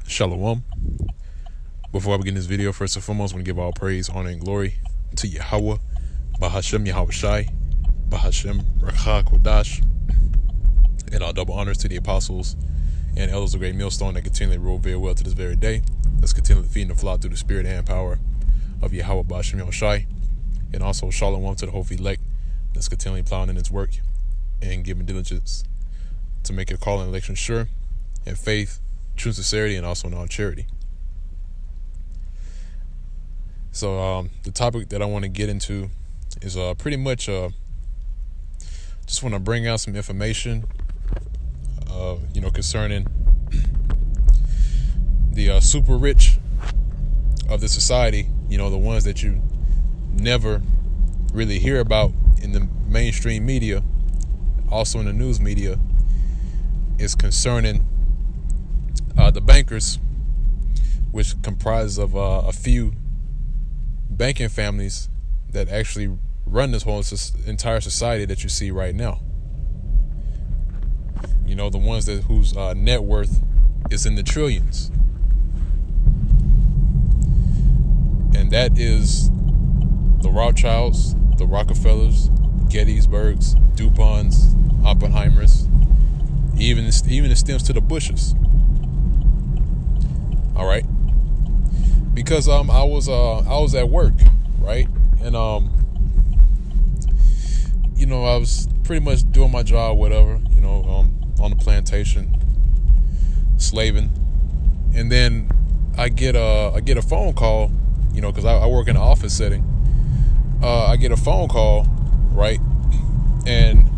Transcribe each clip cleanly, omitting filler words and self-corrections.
Shalom. Before I begin this video, first and foremost, I want to give all praise, honor, and glory to Yahweh, Bahashem Yahweh Shai, Bahashem Rakha Kodash, and all double honors to the apostles and elders of Greatmillstone that continually rule very well to this very day. Let's continue feeding the flock through the spirit and power of Yahweh, Bahashem Yahweh Shai, and also Shalom to the whole elect that's continually plowing in its work and giving diligence to make your call and election sure, and faith, true sincerity, and also in all charity. So the topic that I want to get into is pretty much just want to bring out some information concerning the super rich of the society, the ones that you never really hear about in the mainstream media, also in the news media, is concerning the bankers, which comprises of a few banking families that actually run this whole entire society that you see right now. The ones whose net worth is in the trillions. And that is the Rothschilds, the Rockefellers, Gettysburgs, DuPonts, Oppenheimers, even it stems to the Bushes. All right, because I was at work, right, and I was pretty much doing my job, whatever, on the plantation, slaving, and then I get a phone call, because I work in an office setting. I get a phone call, right, and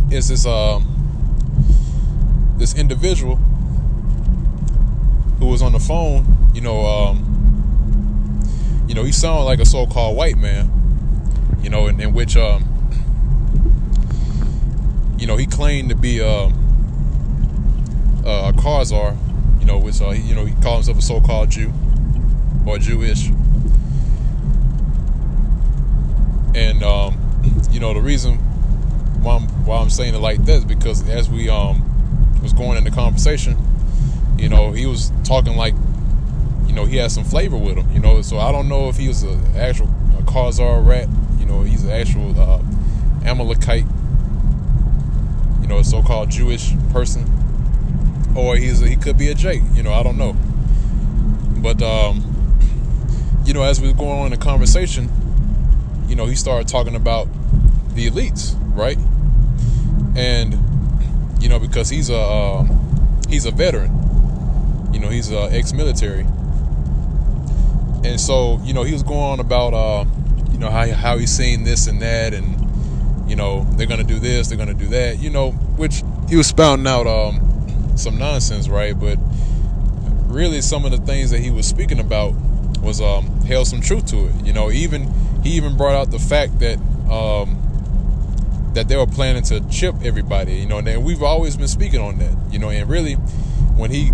it's this individual who was on the phone. He sounded like a so-called white man, in which he claimed to be a Khazar, which he called himself a so-called Jew or Jewish. And the reason why I'm saying it like that is because as we was going in the conversation, he was talking like, he had some flavor with him, so I don't know if he was a Khazar rat, he's an actual Amalekite, a so-called Jewish person, or he could be a Jake, I don't know. But as we were going on in the conversation, he started talking about the elites, right? And because he's a veteran, he's ex-military, and so he was going on about how he's seen this and that, and they're gonna do this, they're gonna do that, which he was spouting out some nonsense, right? But really, some of the things that he was speaking about was held some truth to it. He even brought out the fact that that they were planning to chip everybody, and we've always been speaking on that, and really, when he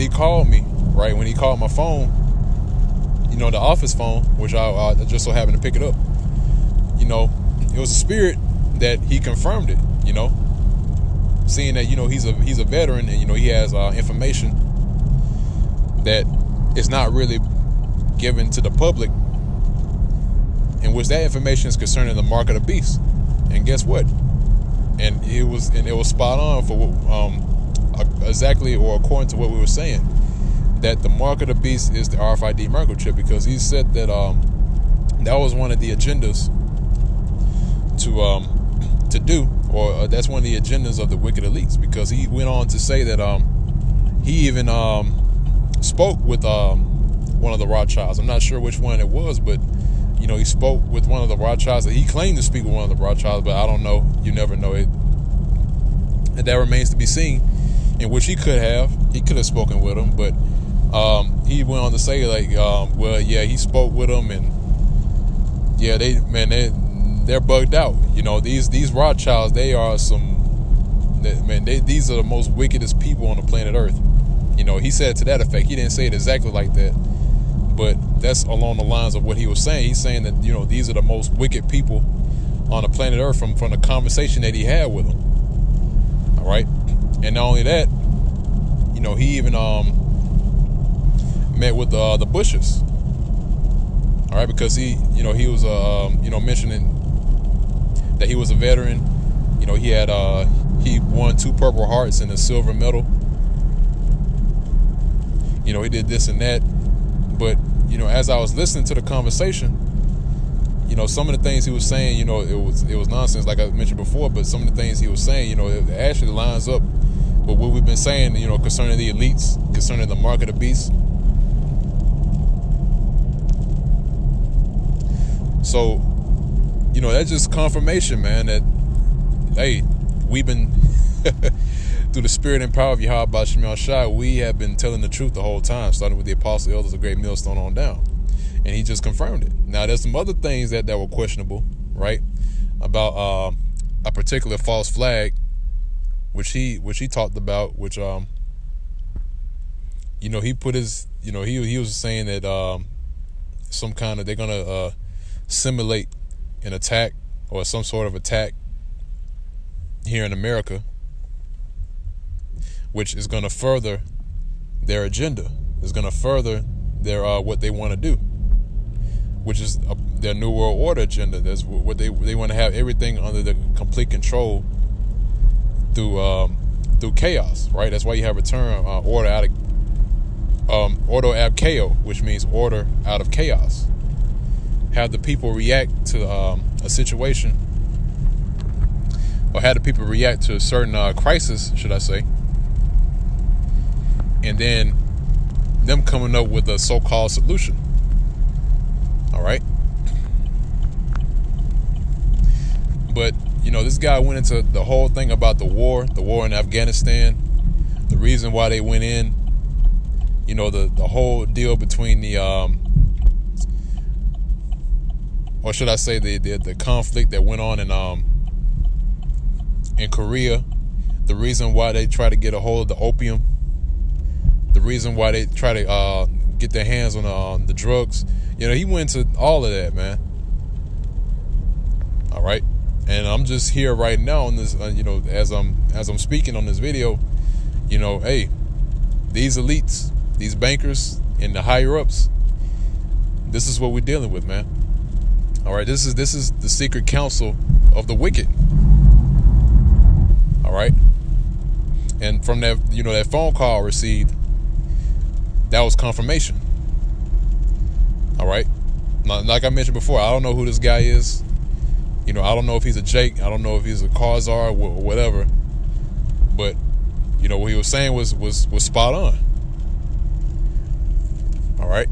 called me, right, when he called my phone, the office phone, which I just so happened to pick it up, it was a spirit that he confirmed it, seeing that, he's a veteran, and, he has information that is not really given to the public, in which that information is concerning the mark of the beast. And guess what? And it was spot on for what, exactly, or according to what we were saying, that the mark of the beast is the RFID microchip, because he said that that was one of the agendas to do, or that's one of the agendas of the wicked elites, because he went on to say that he even spoke with one of the Rothschilds. I'm not sure which one it was, but he spoke with one of the Rothschilds. He claimed to speak with one of the Rothschilds, but I don't know. You never know it. And that remains to be seen, in which he could have spoken with him, but he went on to say, like, he spoke with him, and yeah, they're bugged out. These Rothschilds, they are these are the most wickedest people on the planet Earth. He said to that effect. He didn't say it exactly like that, but that's along the lines of what he was saying. He's saying that, these are the most wicked people on the planet Earth from the conversation that he had with them. All right. And not only that, he even met with the Bushes. All right, because he was mentioning that he was a veteran. He won 2 Purple Hearts and a silver medal. He did this and that. But as I was listening to the conversation, some of the things he was saying, it was nonsense, like I mentioned before. But some of the things he was saying, it actually lines up with what we've been saying, concerning the elites, concerning the mark of the beast. So, that's just confirmation, man, that, hey, we've been, through the spirit and power of Yahweh Shemel Shai, we have been telling the truth the whole time, starting with the apostle elders of Greatmillstone on down. And he just confirmed it. Now, there's some other things that were questionable, right, about a particular false flag, which he talked about, which, he put his, he was saying that they're going to simulate an attack or some sort of attack here in America, which is going to further their agenda, is going to further their what they want to do, which is their New World Order agenda. That's what they want to have everything under the complete control through chaos, right? That's why you have a term, order ab chaos, which means order out of chaos. Have the people react to a situation, or have the people react to a certain crisis, should I say, and then them coming up with a so-called solution. All right. But this guy went into the whole thing about the war in Afghanistan, the reason why they went in, the whole deal between the or should I say the conflict that went on in Korea, the reason why they try to get a hold of the opium, the reason why they try to get their hands on the drugs. He went into all of that, man. All right, and I'm just here right now on this, as I'm speaking on this video, hey, these elites, these bankers, and the higher ups, this is what we're dealing with, man. All right, this is the secret council of the wicked. All right, and from that, that phone call received, that was confirmation. All right, now, like I mentioned before, I don't know who this guy is. I don't know if he's a Jake. I don't know if he's a Karzar or whatever. But what he was saying was spot on. All right.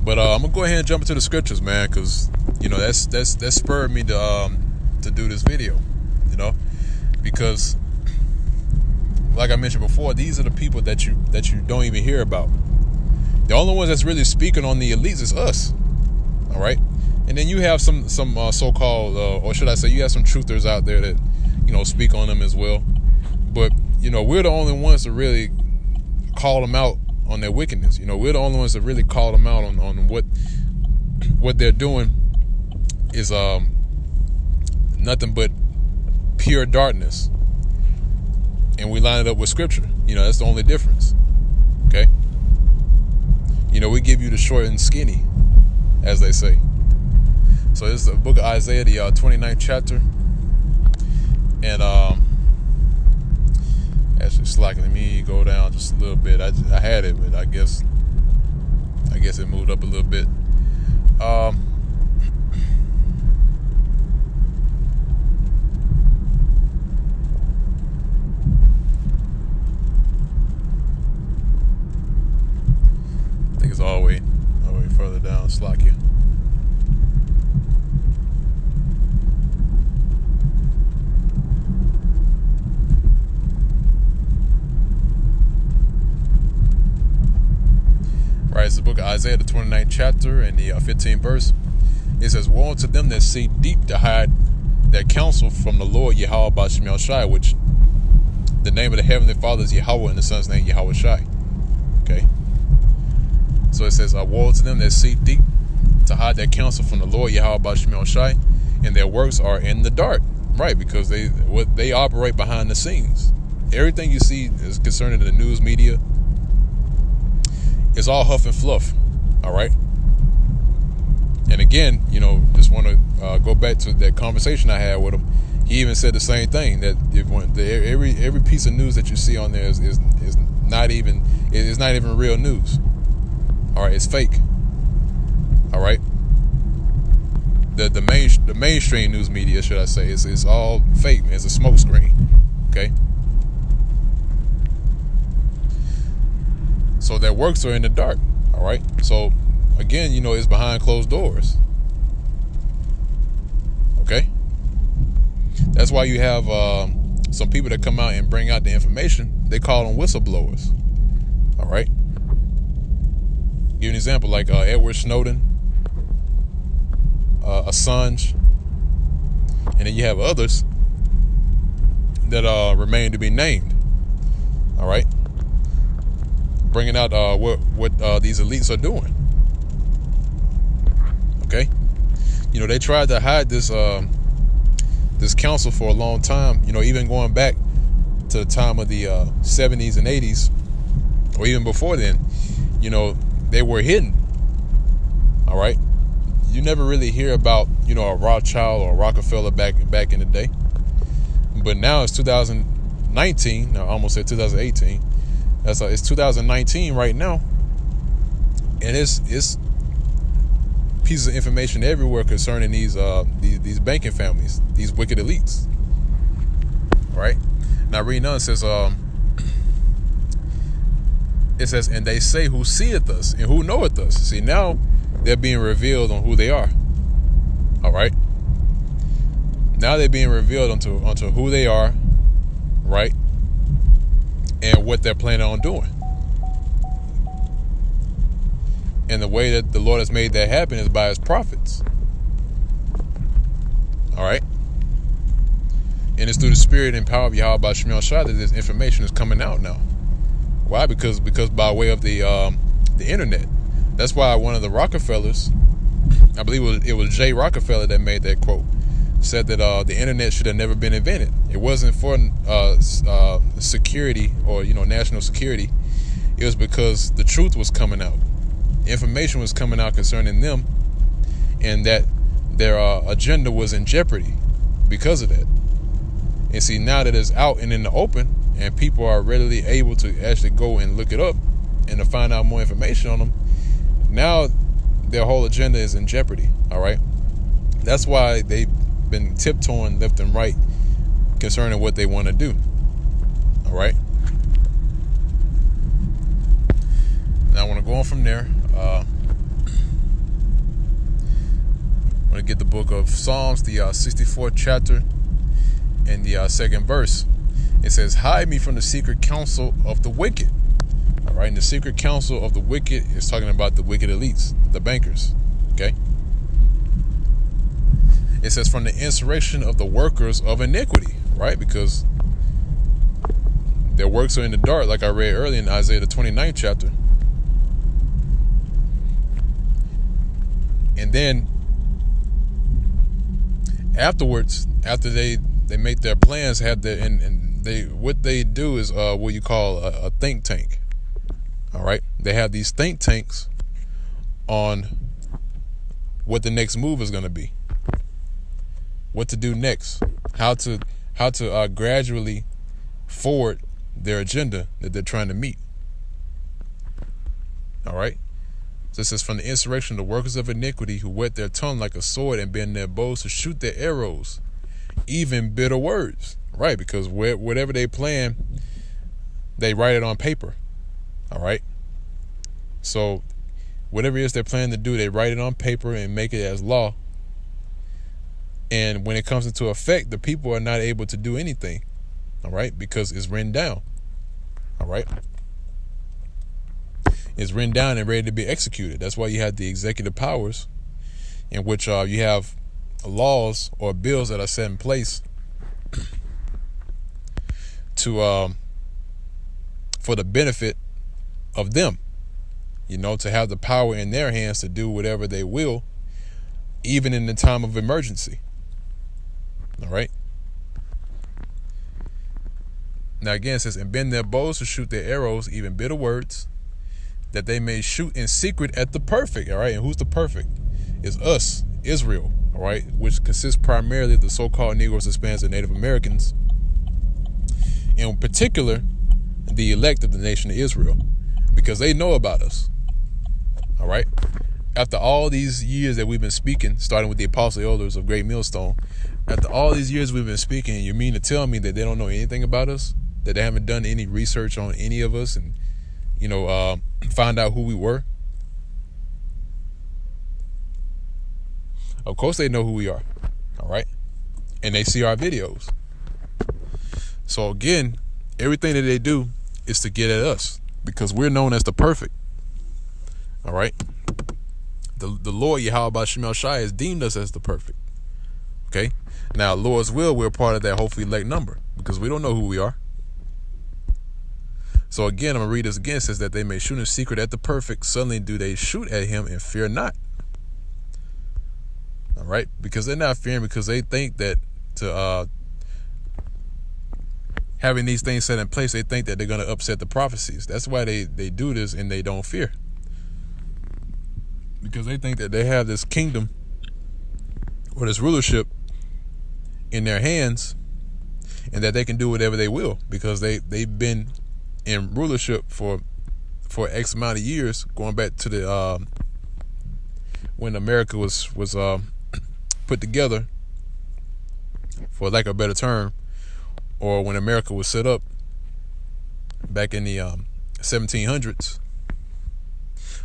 But I'm gonna go ahead and jump into the scriptures, man, because that spurred me to do this video, because like I mentioned before, these are the people that you don't even hear about. The only ones that's really speaking on the elites is us. All right, and then you have some so-called, or should I say, you have some truthers out there that speak on them as well. But we're the only ones to really call them out on their wickedness. We're the only ones that really call them out on what they're doing is nothing but pure darkness, and we line it up with scripture. That's the only difference. Okay. We give you the short and skinny, as they say. So this is the book of Isaiah, the 29th chapter, and actually slacking. Let me go down just a little bit. I had it, but I guess it moved up a little bit. I think it's all the way further down. Slack you. Right, it's the book of Isaiah, the 29th chapter, and the 15th verse. It says, "Woe unto them that seek deep to hide their counsel from the Lord Yahweh Shemel Shai," which the name of the Heavenly Father is Yahweh, and the Son's name Yahweh Shai. Okay. So it says, "Woe to them that seek deep to hide their counsel from the Lord Yahweh Shemel Shai, and their works are in the dark." Right, because they operate behind the scenes. Everything you see is concerning the news media, it's all huff and fluff. All right. And again, just want to go back to that conversation I had with him. He even said the same thing, that every piece of news that you see on there is not even real news. All right, it's fake. All right. The mainstream news media, should I say, is all fake. It's a smoke screen. Okay. So their works are in the dark. All right. So again, it's behind closed doors. Okay. That's why you have some people that come out and bring out the information. They call them whistleblowers. All right. Give you an example, like Edward Snowden, Assange, and then you have others that remain to be named. All right. Bringing out what these elites are doing. Okay. They tried to hide this council for a long time. Even going back to the time of the 70s and 80s, or even before then, they were hidden. All right. You never really hear about a Rothschild or a Rockefeller back in the day. But now it's 2019. I almost said 2018. It's 2019 right now, and it's pieces of information everywhere concerning these banking families, these wicked elites. All right. Now reading on, it says, and they say, who seeth us and who knoweth us. See, now they're being revealed on who they are. All right. Now they're being revealed onto who they are, right, and what they're planning on doing. And the way that the Lord has made that happen is by his prophets. All right. And it's through the spirit and power of Yahweh Bashmiel Shah that this information is coming out now. Why? Because by way of the internet. That's why one of the Rockefellers, I believe it was Jay Rockefeller that made that quote, said that the internet should have never been invented. It wasn't for security or national security. It was because the truth was coming out. Information was coming out concerning them, and that their agenda was in jeopardy because of that. And see, now that it's out and in the open, and people are readily able to actually go and look it up and to find out more information on them, now their whole agenda is in jeopardy. All right. That's why they've been tiptoeing left and right concerning what they want to do. All right. Now I want to go on from there. I'm going to get the book of Psalms, the 64th chapter, and the second verse. It says, hide me from the secret counsel of the wicked. All right. And the secret counsel of the wicked is talking about the wicked elites, the bankers. Okay. It says, from the insurrection of the workers of iniquity. Right. Because their works are in the dark, like I read earlier in Isaiah the 29th chapter. And then afterwards, after they make their plans, what they do is what you call a think tank. All right. They have these think tanks on what the next move is going to be, what to do next, how to gradually forward their agenda that they're trying to meet. All right. So it says, from the insurrection of the workers of iniquity, who whet their tongue like a sword and bend their bows to shoot their arrows, even bitter words. Right, because whatever they plan, they write it on paper. All right. So whatever it is they're planning to do, they write it on paper and make it as law. And when it comes into effect, the people are not able to do anything. All right, because it's written down. All right. It's written down and ready to be executed. That's why you have the executive powers, in which you have laws or bills that are set in place to for the benefit of them, to have the power in their hands to do whatever they will, even in the time of emergency. All right. Now again, it says, and bend their bows to shoot their arrows, even bitter words. that they may shoot in secret at the perfect. All right. And who's the perfect? It's us, Israel. All right. Which consists primarily of the so-called Negroes, Hispanics, and Native Americans. In particular, the elect of the nation of Israel, because they know about us. All right. After all these years that we've been speaking, starting with the apostle elders of Greatmillstone, after all these years we've been speaking, you mean to tell me that they don't know anything about us? That they haven't done any research on any of us and, find out who we were? Of course they know who we are. All right. And they see our videos. So again, everything that they do is to get at us because we're known as the perfect. All right. The Lord Yahweh Bashim El Shai has deemed us as the perfect. Okay. Now, Lord's will, we're part of that hopefully elect number because we don't know who we are. So again, I'm going to read this again. It says that they may shoot in secret at the perfect. Suddenly do they shoot at him and fear not. All right. Because they're not fearing because they think that having these things set in place, they think that they're going to upset the prophecies. That's why they do this and they don't fear. Because they think that they have this kingdom or this rulership in their hands and that they can do whatever they will because they've been in rulership for X amount of years, going back to the when America was put together, for lack of a better term, or when America was set up back in the 1700s.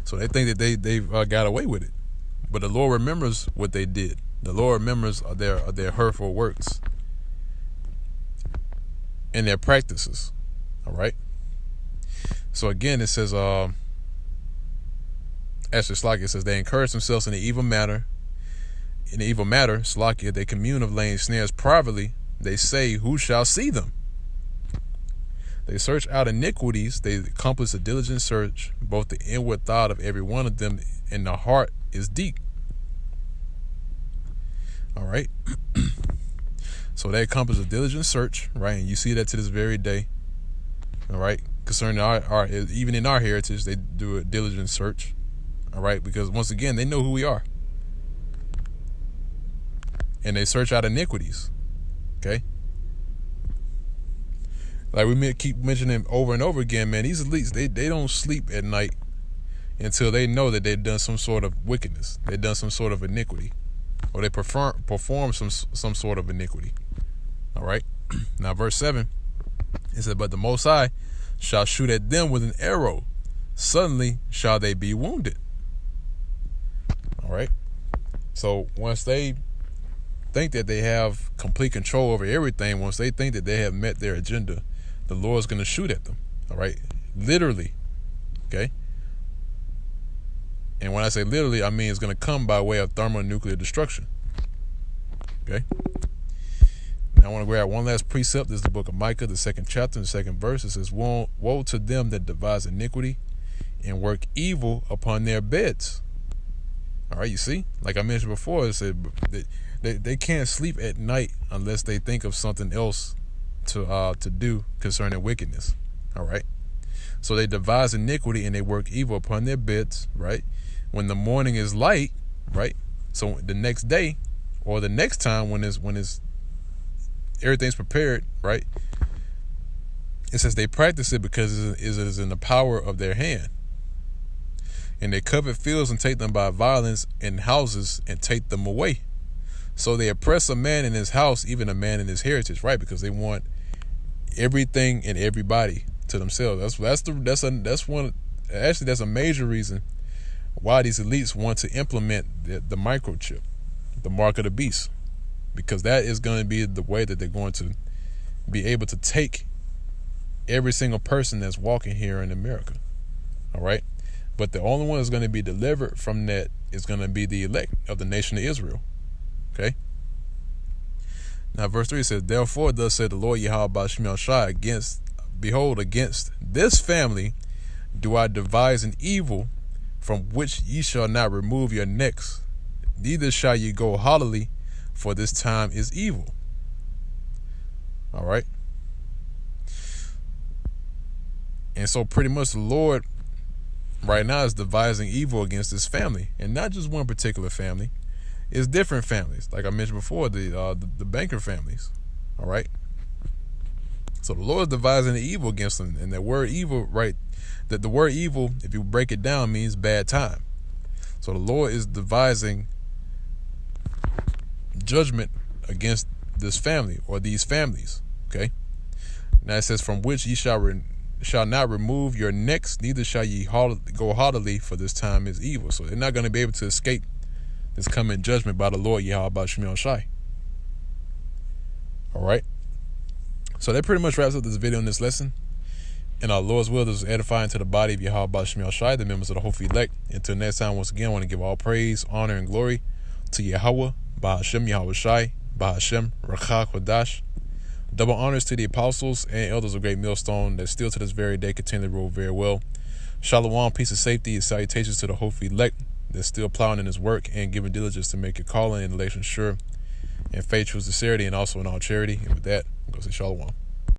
So they think that they've got away with it, but the Lord remembers what they did. The Lord remembers their hurtful works and their practices. All right. So again, it says, actually, Slakia says they encourage themselves in the evil matter. In the evil matter, Slakia, they commune of laying snares privately. They say, who shall see them? They search out iniquities. They accomplish a diligent search. Both the inward thought of every one of them and the heart is deep. All right. So they accomplish a diligent search, right? And you see that to this very day. All right. Concerning our even in our heritage, they do a diligent search. All right. Because once again, they know who we are. And they search out iniquities. Okay. Like we keep mentioning over and over again, man, these elites, they don't sleep at night until they know that they've done some sort of wickedness. They've done some sort of iniquity. Or they perform some sort of iniquity. All right. Now, verse 7, it said, but the Most High shall shoot at them with an arrow. Suddenly shall they be wounded. All right. So once they think that they have complete control over everything, once they think that they have met their agenda, the Lord's going to shoot at them. All right. Literally. Okay. And when I say literally, I mean it's going to come by way of thermonuclear destruction. Okay. Now I want to grab one last precept. This is the book of Micah, the 2nd chapter, the 2nd verse. It says, woe to them that devise iniquity and work evil upon their beds. All right. You see, like I mentioned before, it said they can't sleep at night unless they think of something else to do concerning wickedness. All right. So they devise iniquity and they work evil upon their beds. Right. When the morning is light, right? So the next day or the next time when everything's prepared, right? It says they practice it because it is in the power of their hand. And they covet fields and take them by violence, and houses and take them away. So they oppress a man in his house, even a man in his heritage, right? Because they want everything and everybody to themselves. That's a major reason why these elites want to implement the microchip, the mark of the beast, because that is going to be the way that they're going to be able to take every single person that's walking here in America. All right. But the only one that's going to be delivered from that is going to be the elect of the nation of Israel. Okay. Now, verse 3 says, therefore, thus said the Lord Yahweh Bashim El Shai, against this family do I devise an evil from which ye shall not remove your necks, neither shall ye go haughtily, for this time is evil. All right. And so pretty much the Lord right now is devising evil against his family, and not just one particular family. It's different families, like I mentioned before, the banker families. All right. So the Lord is devising the evil against them, and that word evil, right? That the word evil, if you break it down, means bad time. So the Lord is devising judgment against this family or these families. Okay. Now it says, from which ye shall not remove your necks, neither shall ye go haughtily, for this time is evil. So they're not going to be able to escape this coming judgment by the Lord Yahweh Bashim Shai. All right. So that pretty much wraps up this video in this lesson. And our Lord's will, this is edifying to the body of Yahweh Bashim Shai, the members of the Hopefully Elect. Until next time, once again, I want to give all praise, honor, and glory to Yahweh, Bahashem Yahweh Shai, Bahashem Rakha Kodash. Double honors to the apostles and elders of Great Millstone that still to this very day continue to rule very well. Shalom, peace and safety, and salutations to the Hopefully Elect that's still plowing in his work and giving diligence to make your calling and election sure, and faith, true sincerity, and also in all charity. And with that, I'm going to say Shalom.